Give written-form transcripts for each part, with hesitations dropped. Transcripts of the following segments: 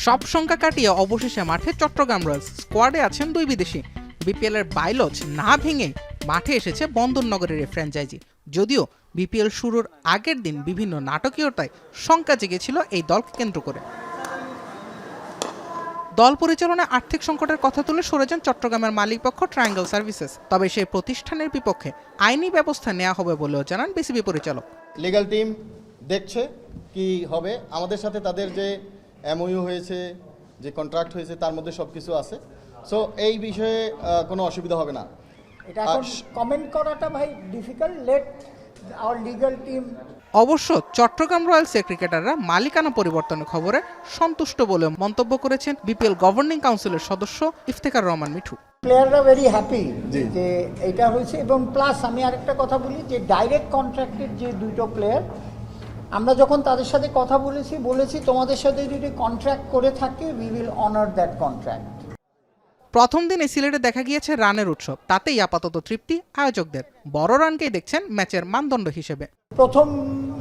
সব সংখ্যা কাটিয়ে অবশেষে মাঠে চট্টগ্রাম রয়্যালস। স্কোয়াডে আছেন 2 বিদেশি। বিপিএল এর বাইলজ না ভেঙে মাঠে এসেছে বন্দরনগরের এই ফ্র্যাঞ্চাইজি। যদিও বিপিএল শুরুর আগের দিন বিভিন্ন নাটকীয়তায় শঙ্কা জেগেছিল এই দলকে কেন্দ্র করে। দল পরিচালনায় আর্থিক সংকটের কথা তুলে সরে যান চট্টগ্রামের মালিকপক্ষ ট্রায়াঙ্গল সার্ভিসেস। তবে সেই প্রতিষ্ঠানের বিপক্ষে আইনি ব্যবস্থা নেওয়া হবে বলেও জানান বিসিবি পরিচালক। লিগ্যাল টিম দেখছে কি হবে। আমাদের সাথে তাদের যে এমওইউ হয়েছে, যে কন্ট্রাক্ট হয়েছে, তার মধ্যে সব কিছু আছে। সো এই বিষয়ে কোনো অসুবিধা হবে না। এটা এখন কমেন্ট করাটা ভাই difficult. Let our legal team. অবশ্য চট্টগ্রাম রয়্যালসের ক্রিকেটাররা মালিকানা পরিবর্তনের খবরে সন্তুষ্ট বলে মন্তব্য করেছেন বিপিএল গভর্নিং কাউন্সিলের সদস্য ইফতেখার রহমান মিঠু। প্লেয়াররা ভেরি হ্যাপি যে এটা হয়েছে। এবং প্লাস আমি আরেকটা কথা বলি যে ডাইরেক্ট কন্ট্রাক্টেড যে দুটো প্লেয়ার, আমরা যখন তাদের সাথে কথা বলেছি তোমাদের সাথে যদি কন্ট্রাক্ট করে থাকে we will honour that contract. প্রথম দিনে সিলেটে দেখা গিয়েছে রানের উৎসব। তাতেই আপাতত তৃপ্তি আয়োজকদের। বড় রানকেই দেখছেন ম্যাচের মানদণ্ড হিসেবে। প্রথম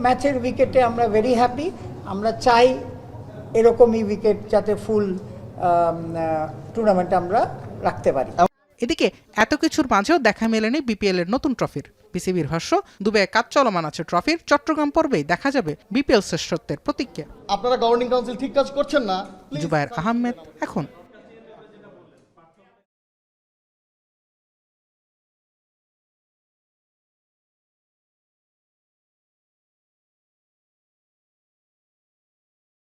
ম্যাচের উইকেটে আমরা ভেরি হ্যাপি। আমরা চাই এরকমই উইকেট যাতে ফুল টুর্নামেন্ট আমরা রাখতে পারি। এদিকে এত কিছুর মাঝেও দেখা মেলেনি বিপিএল এর নতুন ট্রফির। বিসিবির ভাষ্য, দুবাইয়ে কাজ চলমান আছে ট্রফির। চট্টগ্রাম পর্বেই দেখা যাবে বিপিএল শ্রেষ্ঠত্বের প্রতিজ্ঞা। আপনারা গভর্নিং কাউন্সিল ঠিক কাজ করছেন না। জুবায়ের আহমেদ, এখন।